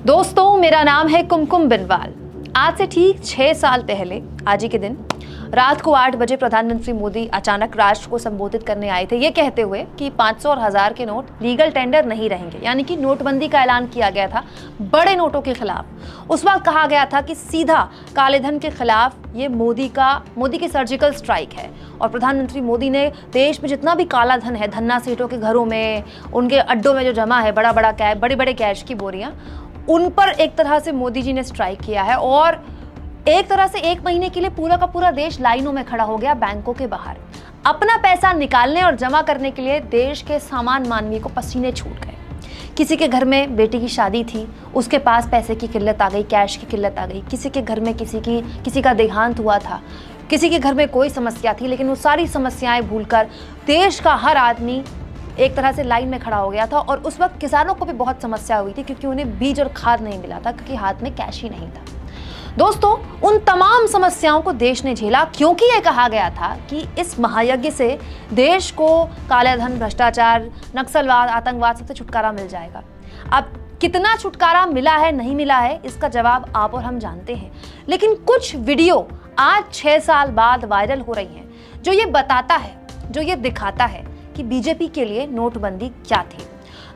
दोस्तों, मेरा नाम है कुमकुम बिनवाल। आज से ठीक 6 साल पहले आज ही के दिन रात को 8 बजे प्रधानमंत्री मोदी अचानक राष्ट्र को संबोधित करने आए थे, ये कहते हुए कि 500 और 1000 के नोट लीगल टेंडर नहीं रहेंगे। यानी कि नोटबंदी का ऐलान किया गया था बड़े नोटों के खिलाफ। उस वक्त कहा गया था कि सीधा काले धन के खिलाफ ये मोदी की सर्जिकल स्ट्राइक है। और प्रधानमंत्री मोदी ने देश में जितना भी काला धन है, धन्ना सेठों के घरों में, उनके अड्डों में जो जमा है, बड़े बड़े कैश की बोरियां, उन पर एक तरह से मोदी जी ने स्ट्राइक किया है। और एक तरह से 1 महीने के लिए पूरा का पूरा देश लाइनों में खड़ा हो गया बैंकों के बाहर। अपना पैसा निकालने और जमा करने के लिए देश के सामान्य मानवी को पसीने छूट गए। किसी के घर में बेटी की शादी थी, उसके पास पैसे की किल्लत आ गई, कैश की किल्लत आ गई। किसी के घर में किसी का देहांत हुआ था, किसी के घर में कोई समस्या थी, लेकिन वो सारी समस्याएं भूलकर देश का हर आदमी एक तरह से लाइन में खड़ा हो गया था। और उस वक्त किसानों को भी बहुत समस्या हुई थी, क्योंकि उन्हें बीज और खाद नहीं मिला था, क्योंकि हाथ में कैश ही नहीं था। दोस्तों, उन तमाम समस्याओं को देश ने झेला, क्योंकि ये कहा गया था कि इस महायज्ञ से देश को काला धन, भ्रष्टाचार, नक्सलवाद, आतंकवाद सबसे छुटकारा मिल जाएगा। अब कितना छुटकारा मिला है, नहीं मिला है, इसका जवाब आप और हम जानते हैं। लेकिन कुछ वीडियो आज 6 साल बाद वायरल हो रही हैं, जो ये बताता है, जो ये दिखाता है कि बीजेपी के लिए नोटबंदी क्या थी।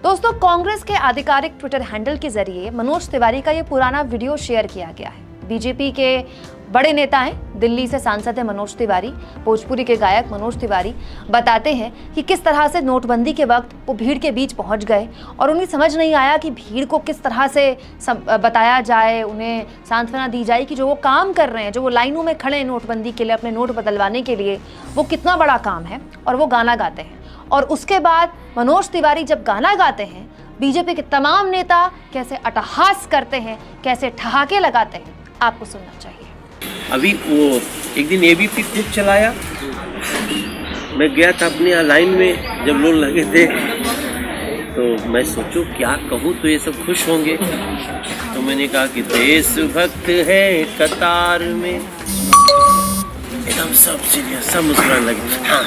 दोस्तों, कांग्रेस के आधिकारिक ट्विटर हैंडल के जरिए मनोज तिवारी का ये पुराना वीडियो शेयर किया गया है। बीजेपी के बड़े नेता हैं, दिल्ली से सांसद है मनोज तिवारी, भोजपुरी के गायक मनोज तिवारी बताते हैं कि किस तरह से नोटबंदी के वक्त वो भीड़ के बीच पहुंच गए और उन्हें समझ नहीं आया कि भीड़ को किस तरह से बताया जाए, उन्हें सांत्वना दी जाए कि जो वो काम कर रहे हैं, जो वो लाइनों में खड़े हैं नोटबंदी के लिए, अपने नोट बदलवाने के लिए, वो कितना बड़ा काम है। और वो गाना गाते हैं, और उसके बाद मनोज तिवारी जब गाना गाते हैं, बीजेपी के तमाम नेता कैसे अट्टहास करते हैं, कैसे ठहाके लगाते हैं, आपको सुनना चाहिए। अभी वो एक दिन एबीपी खूब चलाया, मैं गया था अपने यहाँ लाइन में, जब लोग लगे थे तो मैं सोचूं क्या कहूँ तो ये सब खुश होंगे, तो मैंने कहा कि देशभक्त है कतार में। एकदम सब सीरियस, सब मुस्कुराने लगे। हाँ,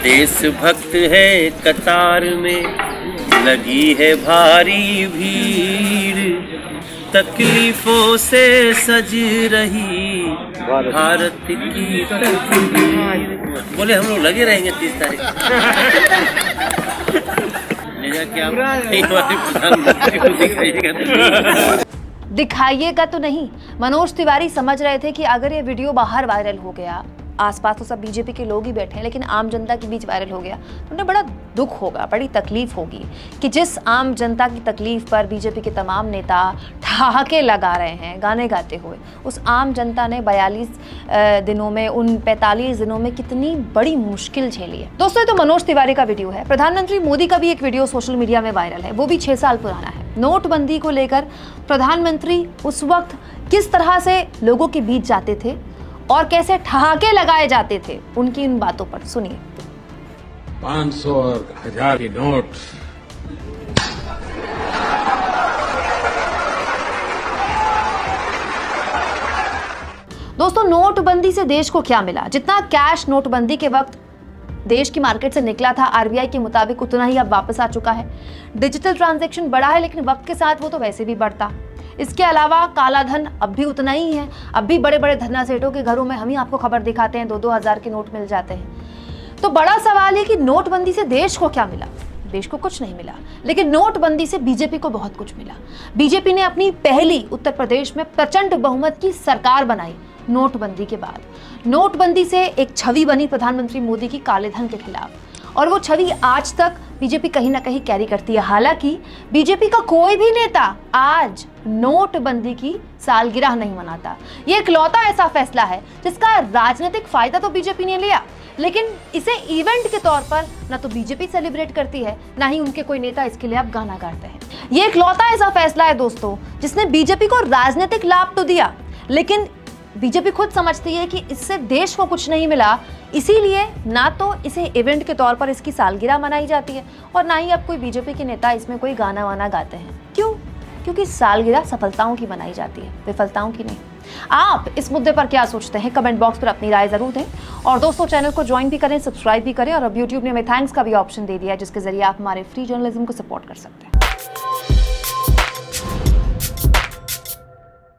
देशभक्त है कतार में, लगी है भारी भीड़, तकलीफों से सज रही भारत की तस्वीर। बोले हम लोग लगे रहेंगे 30 तारीख ले जाके आप दिखाइएगा तो नहीं। मनोज तिवारी समझ रहे थे कि अगर ये वीडियो बाहर वायरल हो गया, आसपास तो सब बीजेपी के लोग ही बैठे हैं, लेकिन आम जनता के बीच वायरल हो गया तो उन्हें बड़ा दुख होगा, बड़ी तकलीफ होगी कि जिस आम जनता की तकलीफ पर बीजेपी के तमाम नेता ठहाके लगा रहे हैं गाने गाते हुए, उस आम जनता ने 42 दिनों में, उन 45 दिनों में कितनी बड़ी मुश्किल झेली है। दोस्तों, ये तो मनोज तिवारी का वीडियो है। प्रधानमंत्री मोदी का भी एक वीडियो सोशल मीडिया में वायरल है, वो भी 6 साल पुराना है। नोटबंदी को लेकर प्रधानमंत्री उस वक्त किस तरह से लोगों के बीच जाते थे और कैसे ठहाके लगाए जाते थे, उनकी इन बातों पर सुनिए। 500 और 1000 के नोट दोस्तों, नोटबंदी से देश को क्या मिला? जितना कैश नोटबंदी के वक्त देश की मार्केट से निकला था, आरबीआई के मुताबिक उतना ही अब वापस आ चुका है। डिजिटल ट्रांजैक्शन बढ़ा है, लेकिन वक्त के साथ वो तो वैसे भी बढ़ता। इसके अलावा काला धन अब भी उतना ही है। अब भी बड़े बड़े धन्ना सेठों के घरों में हम ही आपको खबर दिखाते हैं 2-2 हज़ार के नोट मिल जाते हैं। तो बड़ा सवाल है कि नोटबंदी से देश को क्या मिला? देश को कुछ नहीं मिला, लेकिन नोटबंदी से बीजेपी को बहुत कुछ मिला। बीजेपी ने अपनी पहली उत्तर प्रदेश में प्रचंड बहुमत की सरकार बनाई नोटबंदी के बाद। नोटबंदी से एक छवि बनी प्रधानमंत्री मोदी की काले धन के खिलाफ, और वो छवि आज तक बीजेपी कहीं ना कहीं कैरी करती है। हालांकि बीजेपी का कोई भी नेता आज नोटबंदी की सालगिरह नहीं मनाता। ये इकलौता ऐसा फैसला है जिसका राजनीतिक फायदा तो बीजेपी ने लिया, लेकिन इसे इवेंट के तौर पर ना तो बीजेपी सेलिब्रेट करती है, ना ही उनके कोई नेता इसके लिए अब गाना गाते हैं। ये इकलौता ऐसा फैसला है दोस्तों जिसने बीजेपी को राजनीतिक लाभ तो दिया, लेकिन बीजेपी खुद समझती है कि इससे देश को कुछ नहीं मिला, इसीलिए ना तो इसे इवेंट के तौर पर इसकी सालगिरह मनाई जाती है, और ना ही अब कोई बीजेपी के नेता इसमें कोई गाना वाना गाते हैं। क्यों? क्योंकि सालगिरह सफलताओं की मनाई जाती है, विफलताओं की नहीं। आप इस मुद्दे पर क्या सोचते हैं? कमेंट बॉक्स पर अपनी राय जरूर दें। और दोस्तों, चैनल को ज्वाइन भी करें, सब्सक्राइब भी करें। और अब यूट्यूब ने हमें थैंक्स का भी ऑप्शन दे दिया है, जिसके जरिए आप हमारे फ्री जर्नलिज्म को सपोर्ट कर सकते हैं।